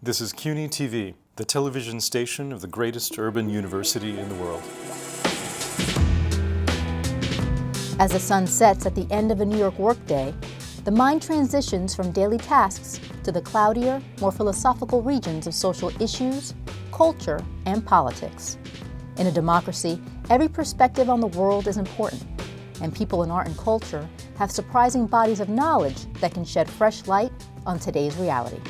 This is CUNY TV, the television station of the greatest urban university in the world. As the sun sets at the end of a New York workday, the mind transitions from daily tasks to the cloudier, more philosophical regions of social issues, culture, and politics. In a democracy, every perspective on the world is important, and people in art and culture have surprising bodies of knowledge that can shed fresh light on today's reality.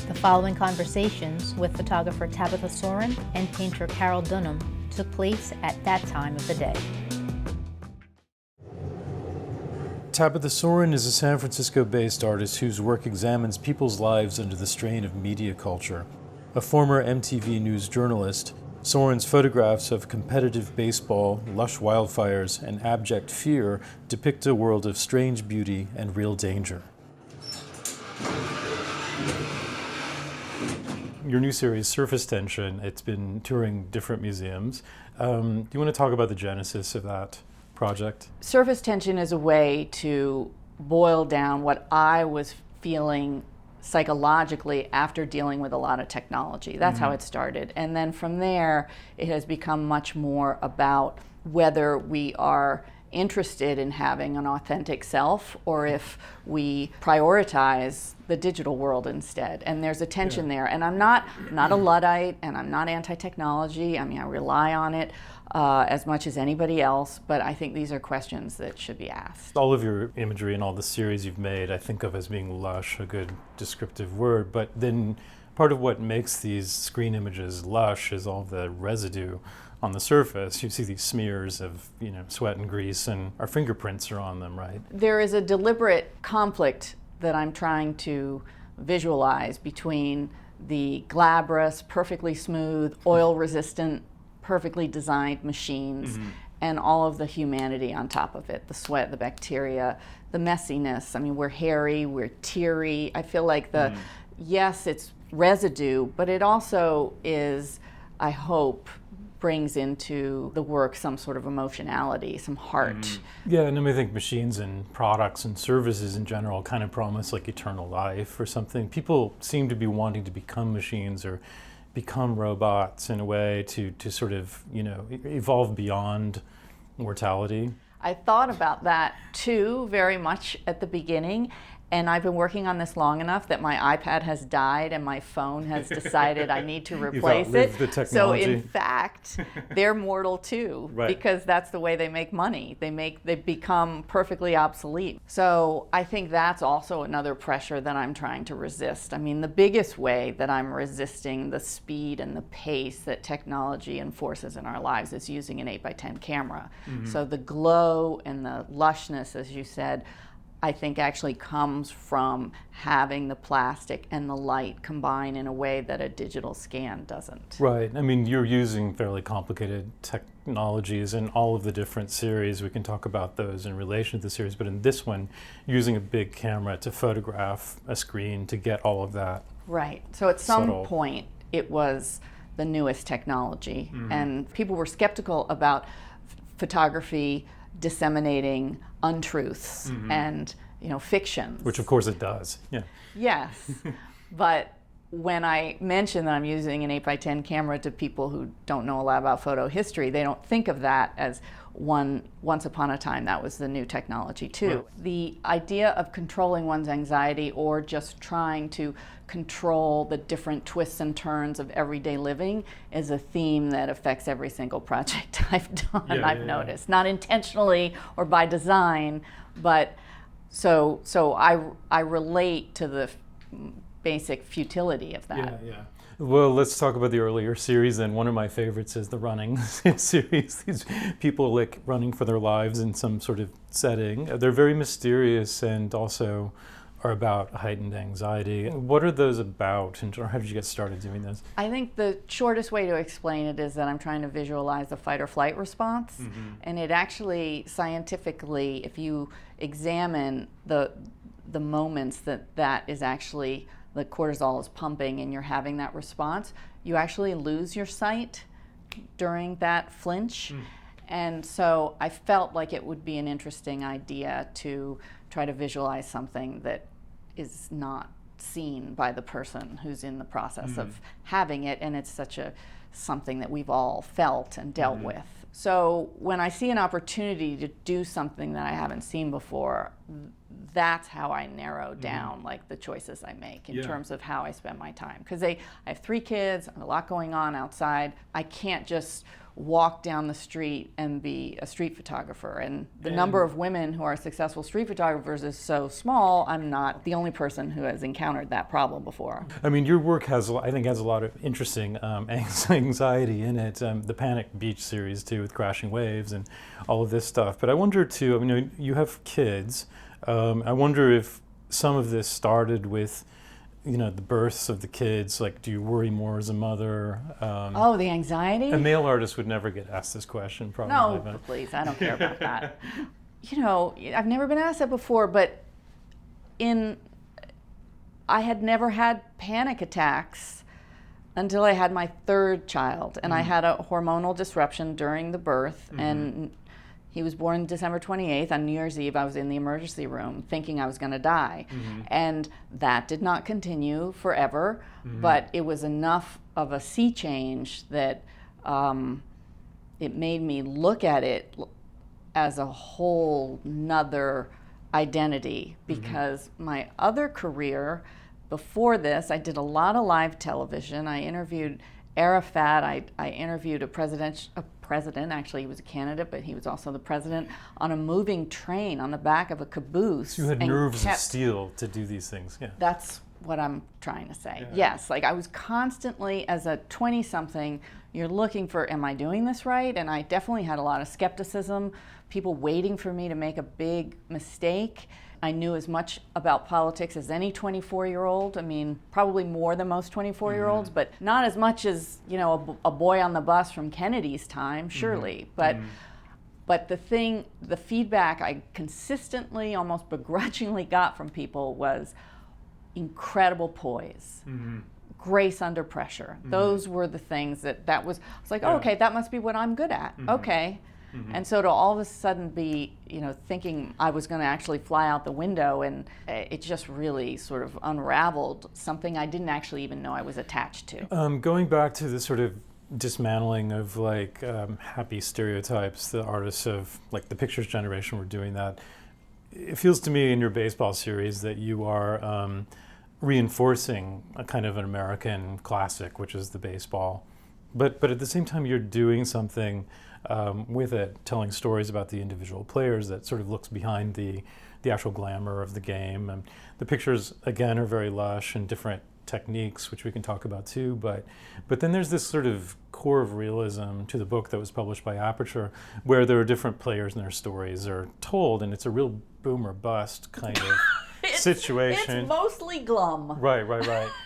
The following conversations with photographer Tabitha Soren and painter Carroll Dunham took place at that time of the day. Tabitha Soren is a San Francisco-based artist whose work examines people's lives under the strain of media culture. A former MTV News journalist, Soren's photographs of competitive baseball, lush wildfires, and abject fear depict a world of strange beauty and real danger. Your new series, Surface Tension, it's been touring different museums. Do you want to talk about the genesis of that project? Surface Tension is a way to boil down what I was feeling psychologically after dealing with a lot of technology. That's how it started. And then from there, it has become much more about whether we are interested in having an authentic self or if we prioritize the digital world instead. And there's a tension there. And I'm not a Luddite, and I'm not anti-technology. I mean, I rely on it as much as anybody else, but I think these are questions that should be asked. All of your imagery and all the series you've made, I think of as being lush, a good descriptive word, but then part of what makes these screen images lush is all the residue on the surface. You see these smears of, sweat and grease, and our fingerprints are on them, right? There is a deliberate conflict that I'm trying to visualize between the glabrous, perfectly smooth, oil-resistant, perfectly designed machines and all of the humanity on top of it, the sweat, the bacteria, the messiness. I mean, we're hairy, we're teary. I feel like yes, it's residue, but it also is, I hope, brings into the work some sort of emotionality, some heart. Yeah, and I think machines and products and services in general kind of promise like eternal life or something. People seem to be wanting to become machines or become robots in a way to sort of, evolve beyond mortality. I thought about that too, very much at the beginning. And I've been working on this long enough that my iPad has died and my phone has decided I need to replace it. The technology. So in fact, they're mortal too, right, because that's the way they make money. They become perfectly obsolete. So I think that's also another pressure that I'm trying to resist. I mean, the biggest way that I'm resisting the speed and the pace that technology enforces in our lives is using an 8x10 camera. So the glow and the lushness, as you said, I think actually comes from having the plastic and the light combine in a way that a digital scan doesn't. Right. I mean, you're using fairly complicated technologies in all of the different series. We can talk about those in relation to the series, but in this one, using a big camera to photograph a screen to get all of that. Right. So at some subtle point, it was the newest technology, and people were skeptical about photography disseminating untruths and fictions. Which of course it does. Yeah. Yes, but when I mention that I'm using an 8x10 camera to people who don't know a lot about photo history, they don't think of that as once upon a time that was the new technology too. Right. The idea of controlling one's anxiety or just trying to control the different twists and turns of everyday living is a theme that affects every single project I've done. I've noticed, not intentionally or by design, but so I relate to the basic futility of that. Yeah. Well, let's talk about the earlier series then. One of my favorites is the running series. These people like running for their lives in some sort of setting. They're very mysterious and also are about heightened anxiety. What are those about, and how did you get started doing this? I think the shortest way to explain it is that I'm trying to visualize the fight or flight response. And it actually, scientifically, if you examine the moments that is actually the cortisol is pumping and you're having that response, you actually lose your sight during that flinch. And so I felt like it would be an interesting idea to try to visualize something that is not seen by the person who's in the process of having it, and it's such a something that we've all felt and dealt with. So when I see an opportunity to do something that I haven't seen before, that's how I narrow down like the choices I make in terms of how I spend my time. Because I have 3 kids, I have a lot going on outside. I can't just walk down the street and be a street photographer. And the number of women who are successful street photographers is so small, I'm not the only person who has encountered that problem before. I mean, your work has a lot of interesting anxiety in it. The Panic Beach series too, with crashing waves and all of this stuff. But I wonder too, I mean, you have kids. I wonder if some of this started with, you know, the births of the kids. Like, do you worry more as a mother? The anxiety? A male artist would never get asked this question, probably. No, please, I don't care about that. You know, I've never been asked that before, but I had never had panic attacks until I had my 3rd child, and I had a hormonal disruption during the birth, and he was born December 28th. On New Year's Eve, I was in the emergency room thinking I was going to die. And that did not continue forever, but it was enough of a sea change that it made me look at it as a whole nother identity, because my other career before this, I did a lot of live television. I interviewed Arafat. I interviewed a president, actually he was a candidate, but he was also the president, on a moving train on the back of a caboose. So you had nerves of steel to do these things. Yeah. That's what I'm trying to say. Yeah. Yes, like I was constantly, as a 20-something, you're looking for, am I doing this right? And I definitely had a lot of skepticism, people waiting for me to make a big mistake. I knew as much about politics as any 24-year-old. I mean, probably more than most 24-year-olds, but not as much as, you know, a boy on the bus from Kennedy's time, surely. But the feedback I consistently, almost begrudgingly got from people was incredible poise, grace under pressure. Those were the things that was, I was like, oh, okay, that must be what I'm good at. Okay. And so to all of a sudden be, you know, thinking I was going to actually fly out the window, and it just really sort of unraveled something I didn't actually even know I was attached to. Going back to the sort of dismantling of like happy stereotypes, the artists of like the Pictures generation were doing that. It feels to me in your baseball series that you are reinforcing a kind of an American classic, which is the baseball. But at the same time, you're doing something with it, telling stories about the individual players that sort of looks behind the actual glamour of the game. And the pictures, again, are very lush and different techniques, which we can talk about too. But then there's this sort of core of realism to the book that was published by Aperture, where there are different players and their stories are told, and it's a real boom or bust kind of situation. It's mostly glum. Right.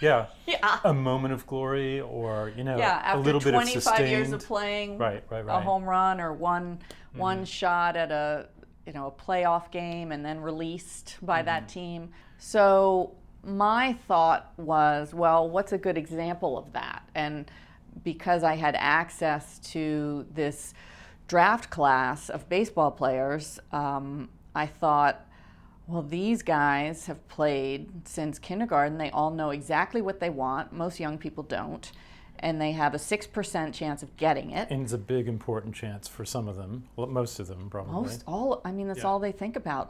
Yeah. Yeah. A moment of glory, or, you know, after a little bit of 25 years of playing a home run, or one shot at a playoff game and then released by that team. So my thought was, well, what's a good example of that? And because I had access to this draft class of baseball players, I thought, well, these guys have played since kindergarten. They all know exactly what they want. Most young people don't. And they have a 6% chance of getting it. And it's a big, important chance for some of them. Well, most of them, probably. That's all they think about.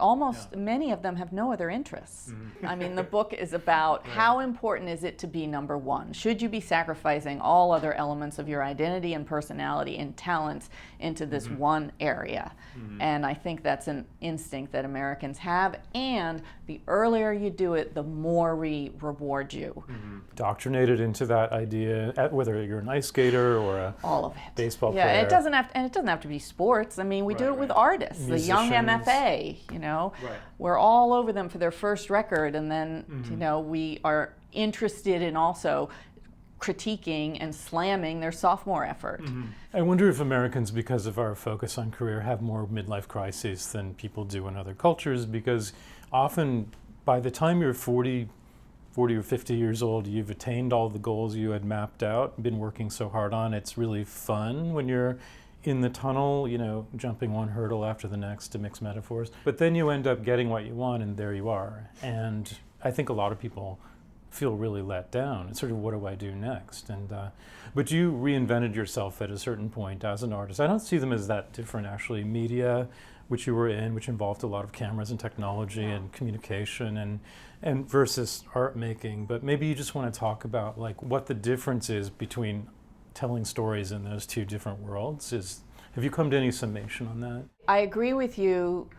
Many of them have no other interests. I mean, the book is about how important is it to be number one? Should you be sacrificing all other elements of your identity and personality and talents into this one area? And I think that's an instinct that Americans have. And the earlier you do it, the more we reward you. Doctrinated into that idea, whether you're an ice skater or a all of it. Baseball player. Yeah, it doesn't have to be sports. I mean, we do it with artists, musicians. The young MFA, you know. We're all over them for their first record, and then, you know, we are interested in also critiquing and slamming their sophomore effort. I wonder if Americans, because of our focus on career, have more midlife crises than people do in other cultures, because often by the time you're 40 or 50 years old, you've attained all the goals you had mapped out, been working so hard on. It's really fun when you're in the tunnel, jumping one hurdle after the next, to mix metaphors. But then you end up getting what you want, and there you are. And I think a lot of people feel really let down. It's sort of, what do I do next? And but you reinvented yourself at a certain point as an artist. I don't see them as that different, actually. Media, which you were in, which involved a lot of cameras and technology and communication, and versus art making. But maybe you just want to talk about like what the difference is between telling stories in those two different worlds. Have you come to any summation on that? I agree with you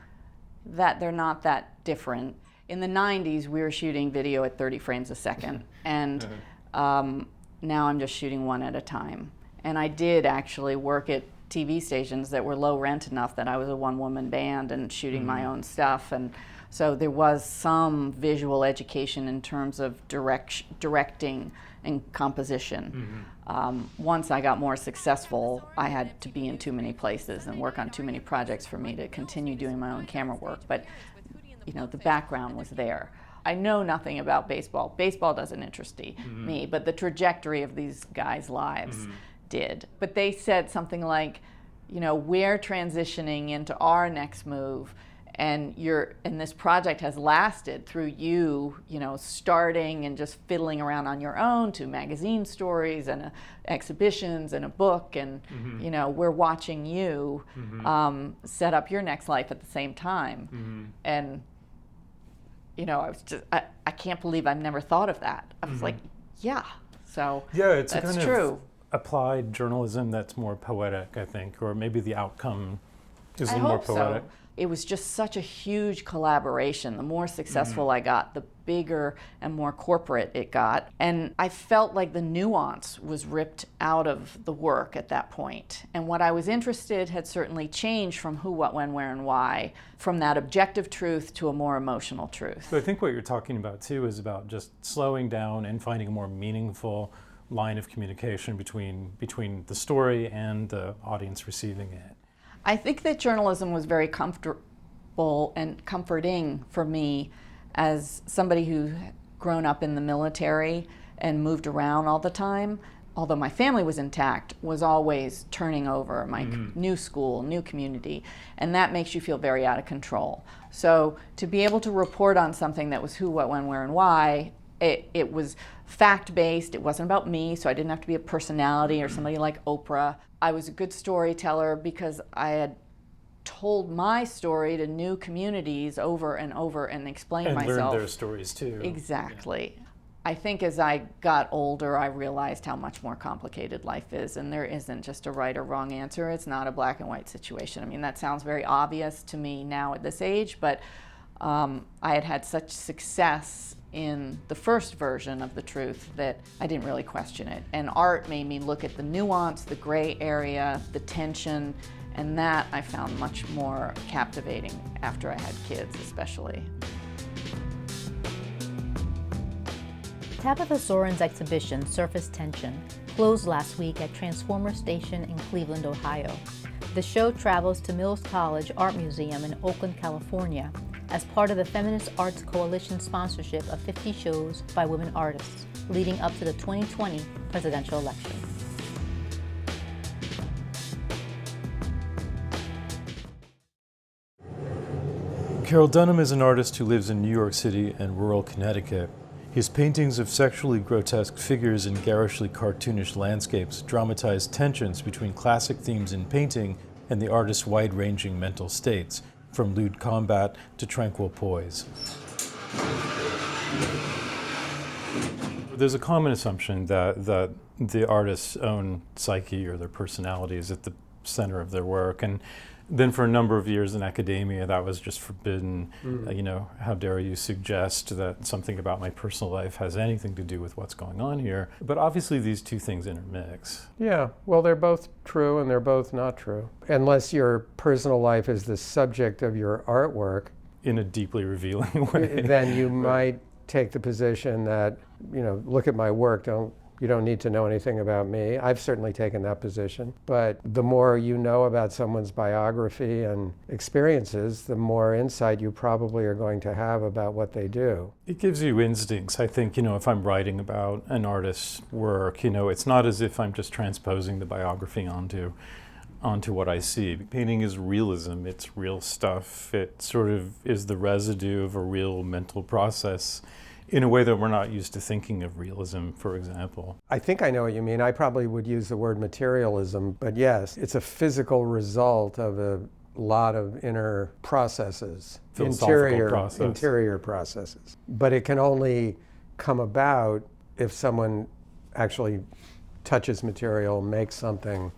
that they're not that different. In the 90s, we were shooting video at 30 frames a second, and now I'm just shooting one at a time. And I did actually work at TV stations that were low rent enough that I was a one-woman band and shooting my own stuff, and so there was some visual education in terms of directing and composition. Once I got more successful, I had to be in too many places and work on too many projects for me to continue doing my own camera work. But the background was there. I know nothing about baseball. Baseball doesn't interest me, but the trajectory of these guys' lives did. But they said something like, we're transitioning into our next move, and this project has lasted through you, starting and just fiddling around on your own to magazine stories and exhibitions and a book, and we're watching you set up your next life at the same time. And I can't believe I've never thought of that. I was like, yeah. So yeah, it's that's kind true. Of applied journalism that's more poetic, I think, or maybe the outcome is I more hope poetic. So. It was just such a huge collaboration. The more successful I got, the bigger and more corporate it got. And I felt like the nuance was ripped out of the work at that point. And what I was interested had certainly changed from who, what, when, where, and why, from that objective truth to a more emotional truth. So I think what you're talking about too is about just slowing down and finding a more meaningful line of communication between the story and the audience receiving it. I think that journalism was very comfortable and comforting for me as somebody who grown up in the military and moved around all the time. Although my family was intact, was always turning over, my new school, new community, and that makes you feel very out of control. So to be able to report on something that was who, what, when, where, and why, it was fact-based. It wasn't about me, so I didn't have to be a personality or somebody like Oprah. I was a good storyteller because I had told my story to new communities over and over and explained myself. And learned their stories too. Exactly. Yeah. I think as I got older, I realized how much more complicated life is, and there isn't just a right or wrong answer. It's not a black and white situation. I mean, that sounds very obvious to me now at this age, but I had such success in the first version of the truth that I didn't really question it. And art made me look at the nuance, the gray area, the tension, and that I found much more captivating after I had kids, especially. Tabitha Soren's exhibition, Surface Tension, closed last week at Transformer Station in Cleveland, Ohio. The show travels to Mills College Art Museum in Oakland, California, as part of the Feminist Arts Coalition sponsorship of 50 shows by women artists, leading up to the 2020 presidential election. Carroll Dunham is an artist who lives in New York City and rural Connecticut. His paintings of sexually grotesque figures and garishly cartoonish landscapes dramatize tensions between classic themes in painting and the artist's wide-ranging mental states, from lewd combat to tranquil poise. There's a common assumption that the artist's own psyche or their personality is at the center of their work, and then for a number of years in academia that was just forbidden. How dare you suggest that something about my personal life has anything to do with what's going on here? But obviously these two things intermix. Yeah, well, they're both true and they're both not true. Unless your personal life is the subject of your artwork, in a deeply revealing way. Then you might take the position that, look at my work, you don't need to know anything about me. I've certainly taken that position. But the more you know about someone's biography and experiences, the more insight you probably are going to have about what they do. It gives you instincts. I think, if I'm writing about an artist's work, it's not as if I'm just transposing the biography onto onto what I see. Painting is realism, it's real stuff. It sort of is the residue of a real mental process in a way that we're not used to thinking of realism, for example. I think I know what you mean. I probably would use the word materialism, but yes, it's a physical result of a lot of inner processes, interior processes. But it can only come about if someone actually touches material, makes something.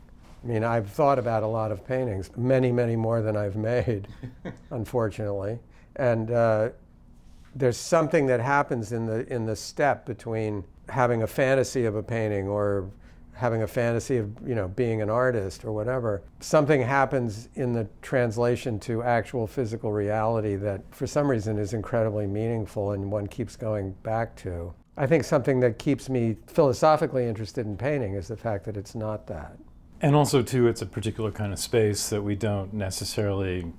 I mean, I've thought about a lot of paintings, many, many more than I've made, unfortunately. And there's something that happens in the step between having a fantasy of a painting or having a fantasy of being an artist or whatever. Something happens in the translation to actual physical reality that for some reason is incredibly meaningful and one keeps going back to. I think something that keeps me philosophically interested in painting is the fact that it's not that. And also, too, it's a particular kind of space that we don't necessarily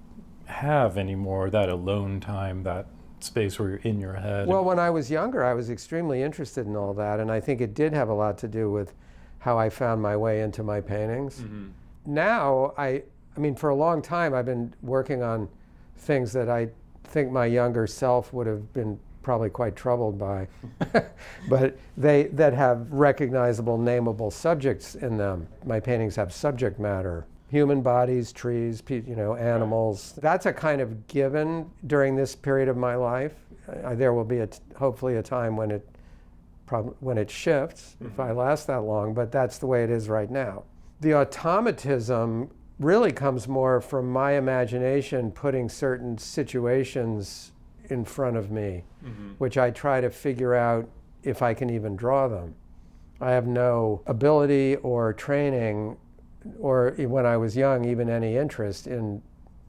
have anymore, that alone time, that space where you're in your head. Well, when I was younger, I was extremely interested in all that, and I think it did have a lot to do with how I found my way into my paintings. Mm-hmm. Now, I mean, for a long time, I've been working on things that I think my younger self would have been probably quite troubled by, but that have recognizable, nameable subjects in them. My paintings have subject matter. Human bodies, trees, animals. That's a kind of given during this period of my life. There will be hopefully a time when it shifts, if I last that long, but that's the way it is right now. The automatism really comes more from my imagination putting certain situations in front of me, which I try to figure out if I can even draw them. I have no ability or training, or when I was young, even any interest in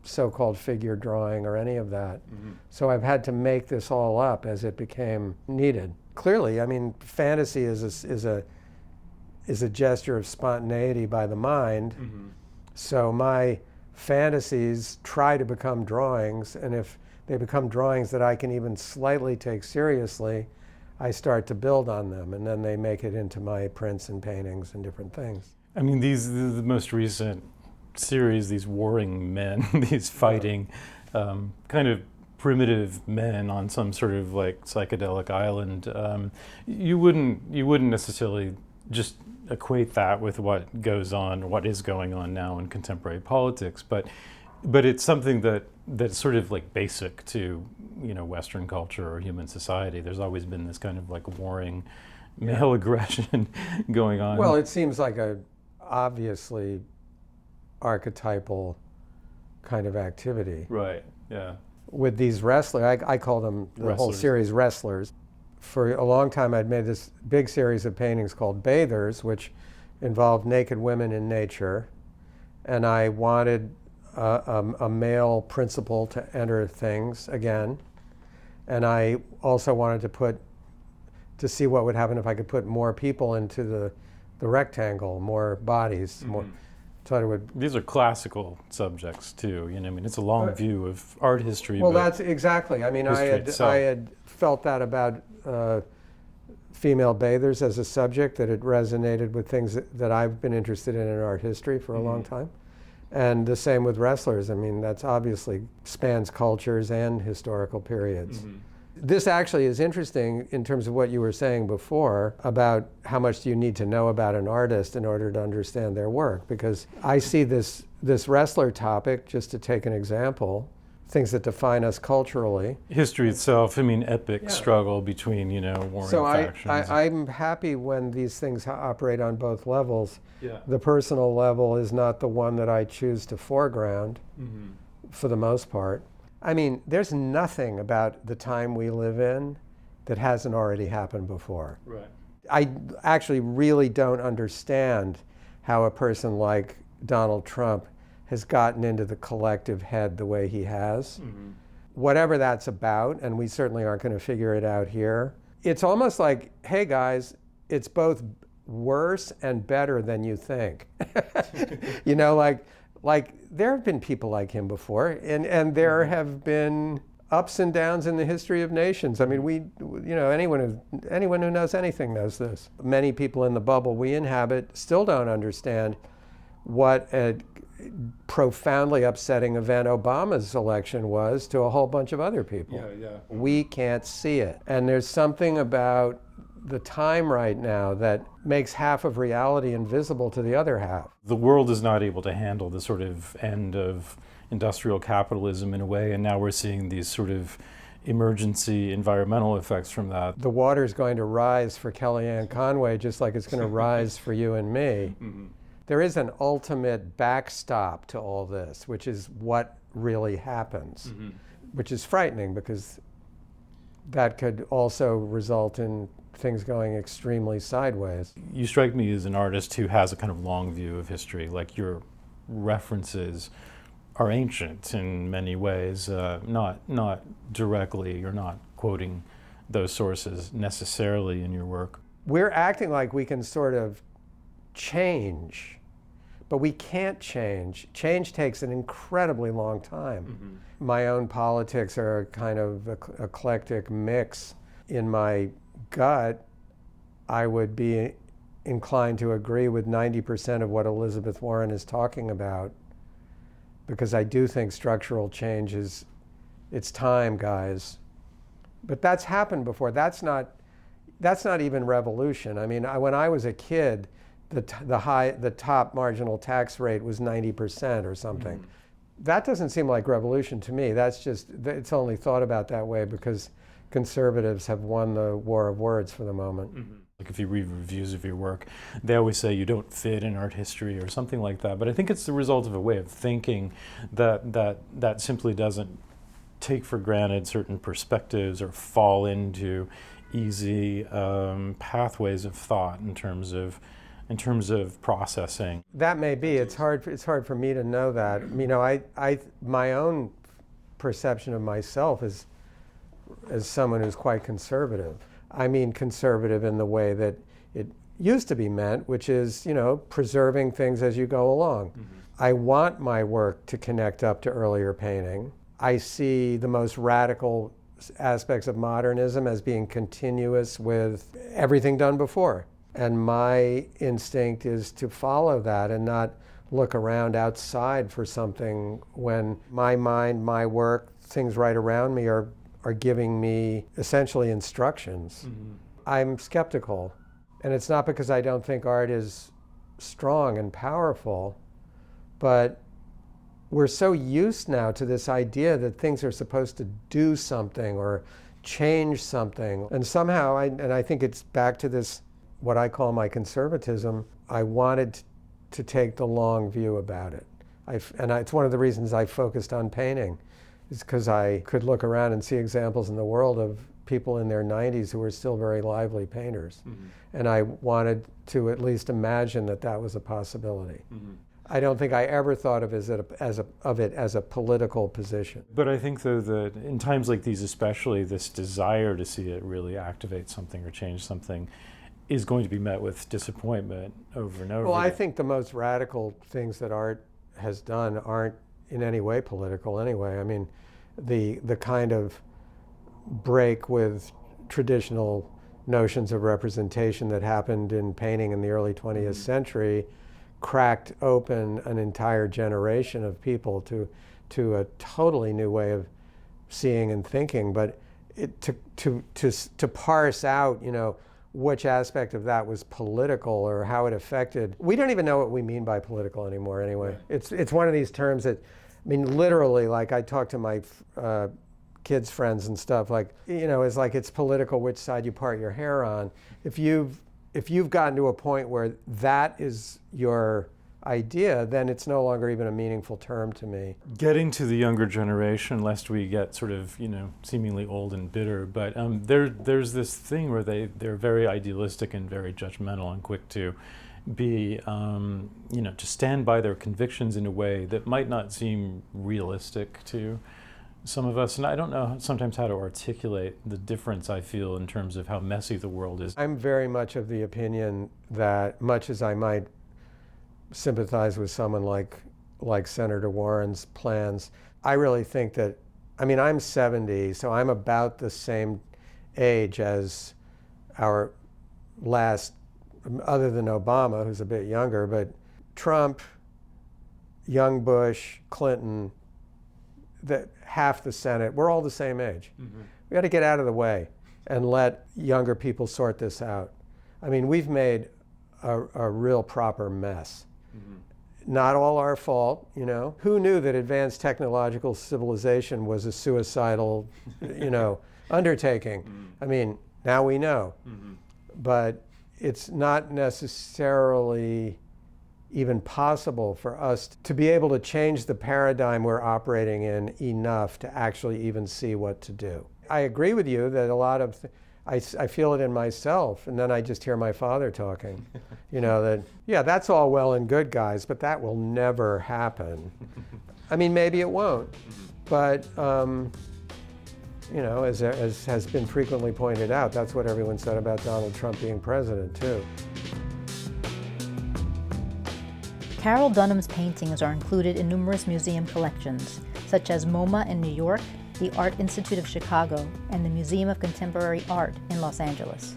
so-called figure drawing or any of that. So I've had to make this all up as it became needed. Clearly, I mean, fantasy is a gesture of spontaneity by the mind. So my fantasies try to become drawings, and if they become drawings that I can even slightly take seriously, I start to build on them, and then they make it into my prints and paintings and different things. I mean, the most recent series, these warring men, these fighting kind of primitive men on some sort of like psychedelic island, you wouldn't necessarily just equate that with what goes on, what is going on now in contemporary politics, but it's something that's sort of like basic to Western culture or human society. There's always been this kind of like warring male aggression going on. Well, it seems like a obviously archetypal kind of activity. Right, yeah. With these wrestlers, I call them the whole series wrestlers. For a long time I'd made this big series of paintings called Bathers, which involved naked women in nature, and I wanted a male principle to enter things again, and I also wanted to see what would happen if I could put more people into the rectangle, more bodies, more. So it would. These are classical subjects too. I mean, it's a long view of art history. Well, that's exactly. I mean, I had felt that about female bathers as a subject, that it resonated with things that I've been interested in art history for a long time. And the same with wrestlers. I mean, that's obviously spans cultures and historical periods. This actually is interesting in terms of what you were saying before about how much do you need to know about an artist in order to understand their work, because I see this wrestler topic, just to take an example, things that define us culturally. History itself, I mean, epic struggle between, warring factions. So I'm happy when these things operate on both levels. The personal level is not the one that I choose to foreground for the most part. I mean, there's nothing about the time we live in that hasn't already happened before. Right. I actually really don't understand how a person like Donald Trump has gotten into the collective head the way he has. Whatever that's about, and we certainly aren't going to figure it out here, it's almost like, hey guys, it's both worse and better than you think. Like there have been people like him before, and there have been ups and downs in the history of nations. I mean, anyone who knows anything knows this. Many people in the bubble we inhabit still don't understand what a profoundly upsetting event Obama's election was to a whole bunch of other people. We can't see it. And there's something about the time right now that makes half of reality invisible to the other half. The world is not able to handle the sort of end of industrial capitalism in a way, and now we're seeing these sort of emergency environmental effects from that. The water's going to rise for Kellyanne Conway just like it's going to rise for you and me. There is an ultimate backstop to all this, which is what really happens, which is frightening because that could also result in things going extremely sideways. You strike me as an artist who has a kind of long view of history, like your references are ancient in many ways, not directly, you're not quoting those sources necessarily in your work. We're acting like we can sort of change, but we can't change. Change takes an incredibly long time. My own politics are a kind of eclectic mix. In my gut, I would be inclined to agree with 90% of what Elizabeth Warren is talking about, because I do think structural change is, it's time, guys. But that's happened before. That's not even revolution. I mean, when I was a kid, the top marginal tax rate was 90% or something. That doesn't seem like revolution to me. That's just, it's only thought about that way because conservatives have won the war of words for the moment. Like if you read reviews of your work, they always say you don't fit in art history or something like that. But I think it's the result of a way of thinking that simply doesn't take for granted certain perspectives or fall into easy pathways of thought in terms of processing. That may be. It's hard for me to know that. You know, my own perception of myself is as someone who's quite conservative. I mean conservative in the way that it used to be meant, which is, you know, preserving things as you go along. I want my work to connect up to earlier painting. I see the most radical aspects of modernism as being continuous with everything done before. And my instinct is to follow that and not look around outside for something when my mind, my work, things right around me are giving me essentially instructions. I'm skeptical. And it's not because I don't think art is strong and powerful, but we're so used now to this idea that things are supposed to do something or change something. And somehow, I think it's back to this, what I call my conservatism, I wanted to take the long view about it. It's one of the reasons I focused on painting, is because I could look around and see examples in the world of people in their 90s who were still very lively painters. And I wanted to at least imagine that that was a possibility. I don't think I ever thought of it as a political position. But I think, though, that in times like these especially, this desire to see it really activate something or change something is going to be met with disappointment over and over Well, again. I think the most radical things that art has done aren't in any way political anyway. I mean, the kind of break with traditional notions of representation that happened in painting in the early 20th century cracked open an entire generation of people to a totally new way of seeing and thinking. But to parse out, you know, which aspect of that was political or how it affected, we don't even know what we mean by political anymore anyway. It's one of these terms that, I mean, literally, like I talk to my kids' friends and stuff, like, you know, it's like it's political which side you part your hair on. If you've gotten to a point where that is your idea, then it's no longer even a meaningful term to me. Getting to the younger generation, lest we get sort of, you know, seemingly old and bitter, but there's this thing where they're very idealistic and very judgmental and quick to be, you know, to stand by their convictions in a way that might not seem realistic to some of us. And I don't know sometimes how to articulate the difference I feel in terms of how messy the world is. I'm very much of the opinion that, much as I might sympathize with someone like Senator Warren's plans, I really think that, I mean, I'm 70, so I'm about the same age as our last, other than Obama, who's a bit younger, but Trump young Bush, Clinton, half the Senate, we're all the same age. Mm-hmm. We got to get out of the way and let younger people sort this out. I mean, we've made a real proper mess. Mm-hmm. Not all our fault, you know. Who knew that advanced technological civilization was a suicidal, you know, undertaking? Mm-hmm. I mean, now we know. Mm-hmm. But it's not necessarily even possible for us to be able to change the paradigm we're operating in enough to actually even see what to do. I agree with you that a lot of, I feel it in myself, and then I just hear my father talking, you know, that, yeah, that's all well and good, guys, but that will never happen. I mean, maybe it won't, but, you know, as has been frequently pointed out, that's what everyone said about Donald Trump being president, too. Carroll Dunham's paintings are included in numerous museum collections, such as MoMA in New York, the Art Institute of Chicago, and the Museum of Contemporary Art in Los Angeles.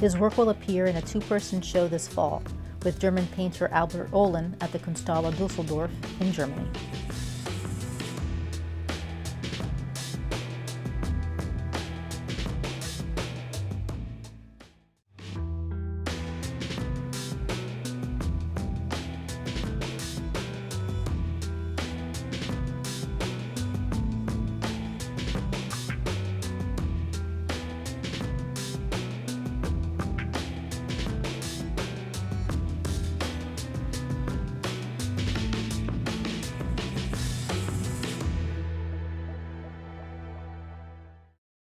His work will appear in a two-person show this fall with German painter Albert Oehlen at the Kunsthalle Dusseldorf in Germany.